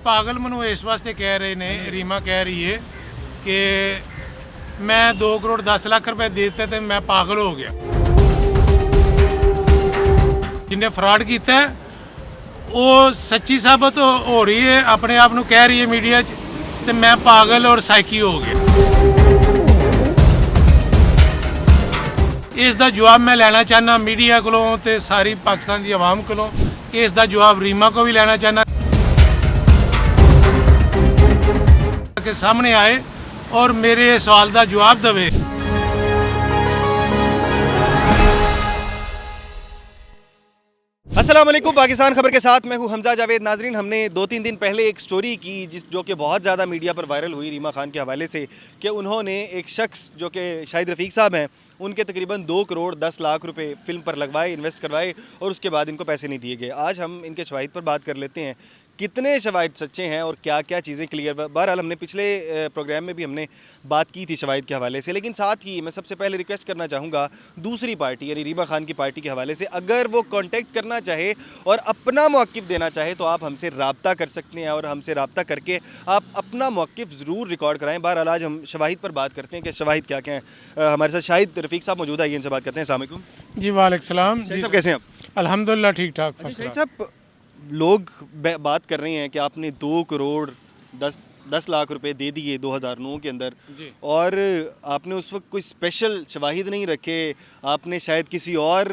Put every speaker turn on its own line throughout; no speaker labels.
पागल मनु इस वास्ते कह रहे ने, रीमा कह रही है कि मैं 2 करोड़ 10 लाख रुपए देते थे, मैं पागल हो गया। जिन्हें फ्रॉड किया है वो सच्ची साबित हो रही है, अपने आप को कह रही है मीडिया च ते मैं पागल और साइकी हो गया। इसका जवाब मैं लेना चाहना मीडिया कोलों ते सारी पाकिस्तान की आवाम कोलों, कि इसका जवाब रीमा को भी लेना चाहना के सामने आए और मेरे सवाल का जवाब देवे।
अस्सलाम वालेकुम, पाकिस्तान खबर के साथ मैं हूं हमजा जावेद। नाजरीन, हमने 2-3 दिन पहले एक स्टोरी की जो कि बहुत ज़्यादा मीडिया पर वायरल हुई रीमा खान के हवाले से, कि उन्होंने एक शख्स जो कि शाहिद रफ़ीक साहब हैं, उनके तकरीबन 2 करोड़ 10 लाख रुपए फ़िल्म पर लगवाए, इन्वेस्ट करवाए और उसके बाद इनको पैसे नहीं दिए गए। आज हम इनके शवाहिद पर बात कर लेते हैं, कितने शवाहिद सच्चे हैं और क्या क्या चीज़ें क्लियर। बहरहाल हमने पिछले प्रोग्राम में भी हमने बात की थी शवाहिद के हवाले से, लेकिन साथ ही मैं सबसे पहले रिक्वेस्ट करना चाहूँगा दूसरी पार्टी यानी रीमा खान की पार्टी के हवाले से, अगर वो कॉन्टेक्ट करना चाहे और अपना मौक़िफ़ देना चाहे तो आप हमसे रब्ता कर सकते हैं और हमसे रब्ता करके आप अपना मौक़िफ़ ज़रूर रिकॉर्ड कराएँ। बहरहाल आज हम शवाहिद पर बात करते हैं कि शवाहिद क्या क्या हैं। हमारे साथ शाहिद रफ़ीक साहब मौजूद है, इनसे बात करते हैं। अस्सलाम वालेकुम
जी वालेकुम सलाम।
शाहिद साहब, कैसे हैं आप?
अल्हम्दुलिल्लाह ठीक ठाक।
शाहिद साहब, लोग बात कर रहे हैं कि आपने 2 करोड़ 10 लाख रुपए दे दिए 2009 के अंदर, और आपने उस वक्त कोई स्पेशल शवाहिद नहीं रखे। आपने शायद किसी और,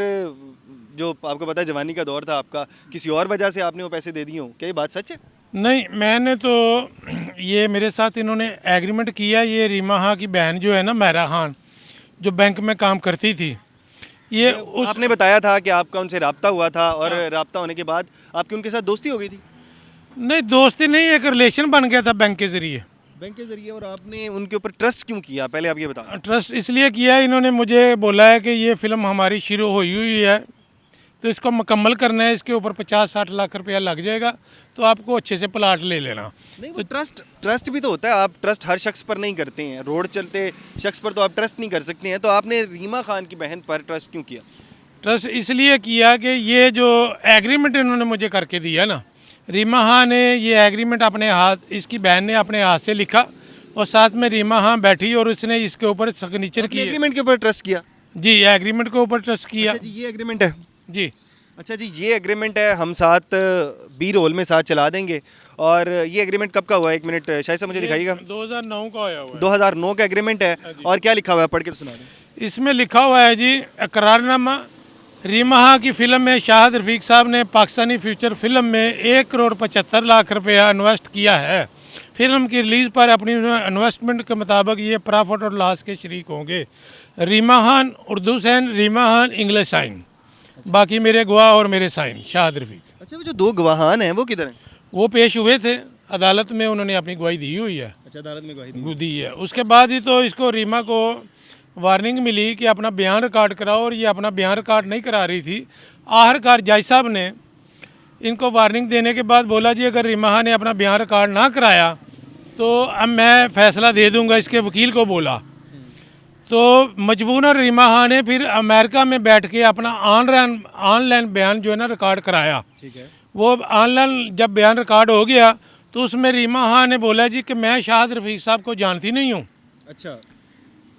जो आपको पता है जवानी का दौर था आपका, किसी और वजह से आपने वो पैसे दे दिए हों। क्या ये बात सच है?
नहीं, मैंने तो ये मेरे साथ इन्होंने एग्रीमेंट किया। ये रीमा खान की बहन जो है ना, महरा खान, जो बैंक में काम करती थी, ये
आपने बताया था कि आपका उनसे रब्ता हुआ था और रब्ता होने के बाद आपकी उनके साथ दोस्ती हो गई थी?
नहीं, दोस्ती नहीं, एक रिलेशन बन गया था बैंक के ज़रिए।
बैंक के ज़रिए। और आपने उनके ऊपर ट्रस्ट क्यों किया, पहले आप ये बताएं।
ट्रस्ट इसलिए किया, इन्होंने मुझे बोला है कि ये फ़िल्म हमारी शुरू हुई है तो इसको मुकम्मल करना है, इसके ऊपर 50-60 लाख रुपया लग जाएगा, तो आपको अच्छे से प्लाट ले लेना।
नहीं, वो ट्रस्ट भी तो होता है। आप ट्रस्ट हर शख्स पर नहीं करते हैं, रोड चलते शख्स पर तो आप ट्रस्ट नहीं कर सकते हैं। तो आपने रीमा खान की बहन पर ट्रस्ट क्यों किया?
ट्रस्ट इसलिए किया कि ये जो एग्रीमेंट इन्होंने मुझे करके दिया ना, रीमा खान ने ये एग्रीमेंट अपने हाथ, इसकी बहन ने अपने हाथ से लिखा और साथ में रीमा खान बैठी और उसने इसके ऊपर सिग्नेचर किया।
एग्रीमेंट के ऊपर ट्रस्ट किया?
जी, एग्रीमेंट के ऊपर ट्रस्ट किया।
अच्छा जी, ये एग्रीमेंट है
जी।
अच्छा जी, ये एग्रीमेंट है। हम साथ बी रोल में साथ चला देंगे। और ये एग्रीमेंट कब का हुआ है? 1 मिनट शायद से मुझे दिखाइएगा।
2009 का आया हुआ है।
2009 का एग्रीमेंट है। और क्या लिखा हुआ है, पढ़ के सुना दें।
इसमें लिखा हुआ है जी, इकरारनामा। रीमा खान की फ़िल्म में शाहिद रफ़ीक साहब ने पाकिस्तानी फ्यूचर फिल्म में 1 करोड़ 75 लाख रुपया इन्वेस्ट किया है। फिल्म की रिलीज़ पर अपनी इन्वेस्टमेंट के मुताबिक ये प्रॉफिट और लॉस के शरीक होंगे। Reema Khan Urdu sign, Reema Khan English sign, बाकी मेरे गवाह और मेरे साइन शाहिद रफ़ीक।
अच्छा, वो जो 2 गवाहान हैं वो किधर हैं?
वो पेश हुए थे अदालत में, उन्होंने अपनी गवाही दी हुई है।
अच्छा, अदालत में गवाही
दी है। उसके बाद ही तो इसको रीमा को वार्निंग मिली कि अपना बयान रिकॉर्ड कराओ, और ये अपना बयान रिकॉर्ड नहीं करा रही थी। आखिरकार जज साहब ने इनको वार्निंग देने के बाद बोला जी, अगर रीमा खान ने अपना बयान रिकॉर्ड ना कराया तो अब मैं फ़ैसला दे दूंगा, इसके वकील को बोला। तो मजबूरन रीमा खान ने फिर अमेरिका में बैठ के अपना ऑनलाइन बयान जो है ना रिकॉर्ड कराया।
ठीक है।
वो ऑनलाइन जब बयान रिकॉर्ड हो गया तो उसमें रीमा खान ने बोला जी कि मैं शाहिद रफ़ीक साहब को जानती नहीं हूँ।
अच्छा,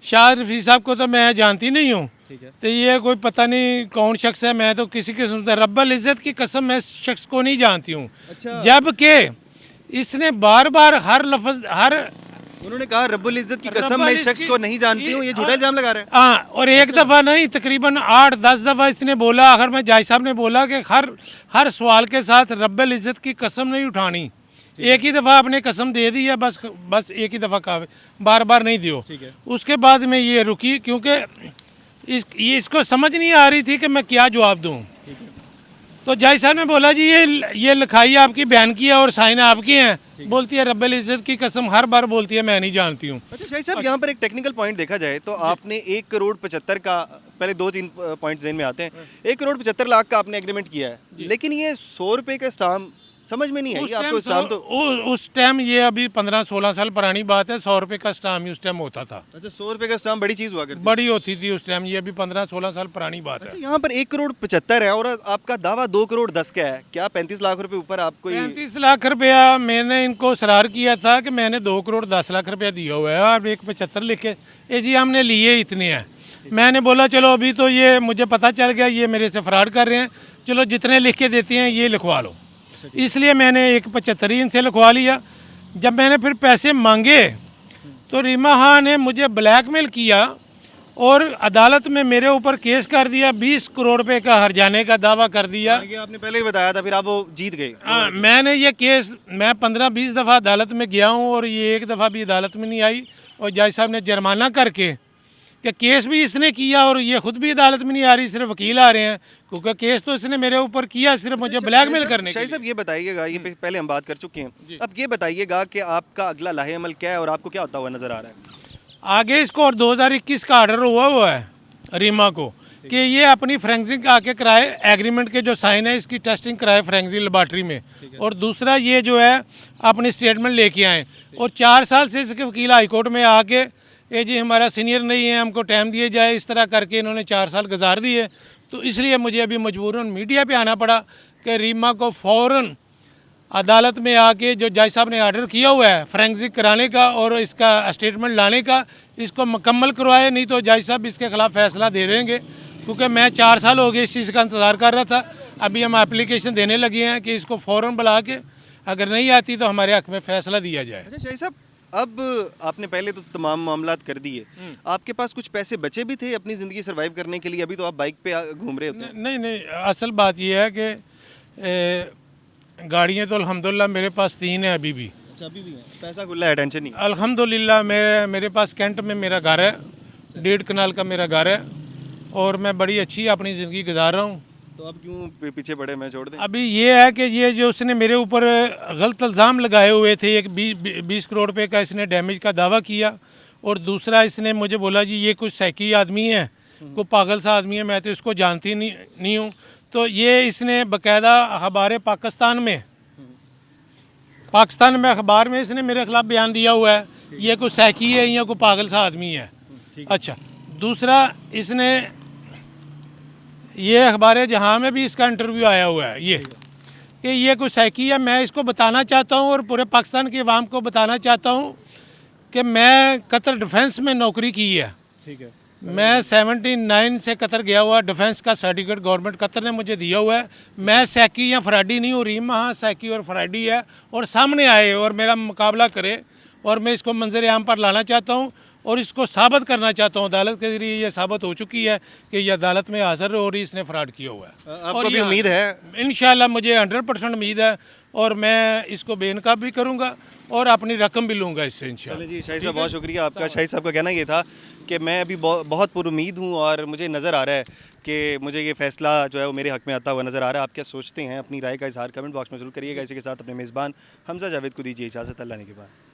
शाहिद रफ़ीक साहब को तो मैं जानती नहीं हूँ,
ठीक है।
तो ये कोई पता नहीं कौन शख्स है, मैं तो किसी किस्म से रब्बुल इज़्ज़त की कसम मैं इस शख्स को नहीं जानती हूँ।
अच्छा।
जबकि इसने बार बार हर लफ्ज़
उन्होंने कहा रब्बुल इज़्ज़त की कसम मैं इस शख्स को नहीं जानती हूँ, ये झूठा इल्ज़ाम लगा रहे हैं।
हाँ, और एक दफ़ा नहीं तकरीबन 8-10 दफ़ा इसने बोला। आखिर में जज साहब ने बोला कि हर सवाल के साथ रब्बुल इज़्ज़त की कसम नहीं उठानी, एक ही दफ़ा आपने कसम दे दी है, बस एक ही दफ़ा का, बार बार नहीं दियो। उसके बाद में ये रुकी, क्योंकि ये इसको समझ नहीं आ रही थी कि मैं क्या जवाब दूँ। तो जज साहब ने बोला जी ये लिखाई आपकी बहन की है और साइन आपकी हैं। बोलती है रब्बुल इज़्ज़त की कसम, हर बार बोलती है मैं नहीं जानती हूँ।
अच्छा शाहिद साहब, यहाँ पर एक टेक्निकल पॉइंट देखा जाए तो आपने 1 करोड़ 75 का, पहले 2-3 पॉइंट ज़हन में आते हैं। 1 करोड़ 75 लाख का आपने एग्रीमेंट किया है, लेकिन ये 100 रुपये का स्टाम्प समझ में नहीं आई
उस
आपको
टाइम
स्टाम्प तो।
उस टाइम ये अभी 15-16 साल पुरानी बात है, 100 रुपये का स्टाम्प ही उस टाइम होता था।
अच्छा, 100 रुपये का स्टाम्प बड़ी चीज़ हुआ करती है।
बड़ी होती थी उस टाइम, ये अभी 15-16 साल पुरानी बात
अच्छा,
है।
यहाँ पर 1,75,00,000 है और आपका दावा 2,10,00,000 का है। क्या 35 लाख रुपए ऊपर आपको
35 लाख रुपया मैंने इनको सरार किया था कि मैंने 2,10,00,000 रुपया दिया हुआ है और 1,75 लिखे, ये जी हमने लिए इतने हैं। मैंने बोला चलो अभी तो ये मुझे पता चल गया ये मेरे से फ्रॉड कर रहे हैं, चलो जितने लिख के देते हैं ये लिखवा लो। इसलिए मैंने 1,75 ही इनसे लिखवा लिया। जब मैंने फिर पैसे मांगे तो रीमा खान ने मुझे ब्लैकमेल किया और अदालत में मेरे ऊपर केस कर दिया, 20 करोड़ रुपए का हर्जाने का दावा कर दिया।
ये आपने पहले ही बताया था, फिर आप वो जीत गए।
हाँ, मैंने ये केस मैं 15-20 दफ़ा अदालत में गया हूँ और ये एक दफ़ा भी अदालत में नहीं आई। और जज साहब ने जुर्माना करके कि केस भी इसने किया और ये खुद भी अदालत में नहीं आ रही, सिर्फ वकील आ रहे हैं, क्योंकि केस तो इसने मेरे ऊपर किया सिर्फ मुझे ब्लैकमेल करने के
शाहिद
लिए।
साहब ये बताइएगा, ये पहले हम बात कर चुके हैं, अब ये बताइएगा कि आपका अगला लाहे अमल क्या है और आपको क्या होता हुआ नजर आ रहा है?
आगे इसको और 2021 का ऑर्डर हुआ है रीमा को कि ये अपनी फ्रेंसिंग आके कराए, एग्रीमेंट के जो साइन है इसकी टेस्टिंग कराए फ्रेंसिंग लेबॉर्ट्री में, और दूसरा ये जो है अपनी स्टेटमेंट लेके आए। और 4 साल से इसके वकील हाई कोर्ट में आके ये जी हमारा सीनियर नहीं है, हमको टाइम दिए जाए, इस तरह करके इन्होंने 4 साल गुजार दिए। तो इसलिए मुझे अभी मजबूरन मीडिया पे आना पड़ा कि रीमा को फ़ौरन अदालत में आके जो जज साहब ने ऑर्डर किया हुआ है फ्रेंसिक कराने का और इसका स्टेटमेंट लाने का, इसको मुकम्मल करवाए, नहीं तो जज साहब इसके खिलाफ फैसला दे देंगे। क्योंकि मैं 4 साल हो गए इस चीज़ का इंतज़ार कर रहा था। अभी हम एप्लीकेशन देने लगे हैं कि इसको फ़ौरन बुला के अगर नहीं आती तो हमारे हक़ में फ़ैसला दिया जाए।
अच्छा शाहिद साहब, अब आपने पहले तो तमाम मामलात कर दिए, आपके पास कुछ पैसे बचे भी थे अपनी ज़िंदगी सर्वाइव करने के लिए? अभी तो आप बाइक पे घूम रहे होते हैं।
नहीं नहीं, असल बात यह है कि गाड़ियाँ तो अल्हम्दुलिल्लाह मेरे पास 3 है अभी भी।
अच्छा, अभी भी है, पैसा खुला है, टेंशन नहीं।
अल्हम्दुलिल्लाह मेरे पास कैंट में मेरा घर है, 1.5 कनाल का मेरा घर है और मैं बड़ी अच्छी अपनी ज़िंदगी गुजार रहा हूँ।
तो आप क्यों पीछे पड़े, मैं छोड़ दें?
अभी ये है कि ये जो उसने मेरे ऊपर गलत इल्ज़ाम लगाए हुए थे, एक 20 करोड़ रुपए का इसने डैमेज का दावा किया, और दूसरा इसने मुझे बोला जी ये कुछ सैकी आदमी है, कोई पागल सा आदमी है, मैं तो इसको जानती नहीं हूँ। तो ये इसने बाकायदा अखबार पाकिस्तान में अखबार में इसने मेरे खिलाफ बयान दिया हुआ है, ये कोई सैकी है या कोई पागल सा आदमी है। अच्छा, दूसरा इसने ये अखबार जहाँ में भी इसका इंटरव्यू आया हुआ है ये कि ये कुछ सैकी है। मैं इसको बताना चाहता हूँ और पूरे पाकिस्तान की आवाम को बताना चाहता हूँ कि मैं कतर डिफेंस में नौकरी की है।
ठीक है।
मैं 79 से कतर गया हुआ, डिफेंस का सर्टिफिकेट गवर्नमेंट कतर ने मुझे दिया हुआ है। मैं सैकी या फ्राडी नहीं हूँ, रीमा हाँ सैकी और फ्राडी है, और सामने आए और मेरा मुकाबला करे और मैं इसको मंजर आम पर लाना चाहता हूँ और इसको साबित करना चाहता हूँ। अदालत के जरिए ये साबित हो चुकी है कि ये अदालत में हाजिर हो रही इसने फ्रॉड किया हुआ है।
आपको भी उम्मीद है?
इंशाल्लाह मुझे 100% उम्मीद है और मैं इसको बेनकाब भी करूँगा और अपनी रकम भी लूँगा इससे इंशाल्लाह।
चलिए जी, शाहिद साहब बहुत शुक्रिया आपका। शाहिद साहब का कहना ये था कि मैं अभी बहुत पुरुमीद हूँ और मुझे नज़र आ रहा है कि मुझे ये फ़ैसला जो है वो मेरे हक़ में आता हुआ नज़र आ रहा है। आप क्या सोचते हैं? अपनी राय का इज़हार कमेंट बॉक्स में ज़रूर करिएगा। इसी के साथ अपने मेज़बान हमज़ा जावेद को दीजिए इजाज़त। अल्लाह ने के बाद।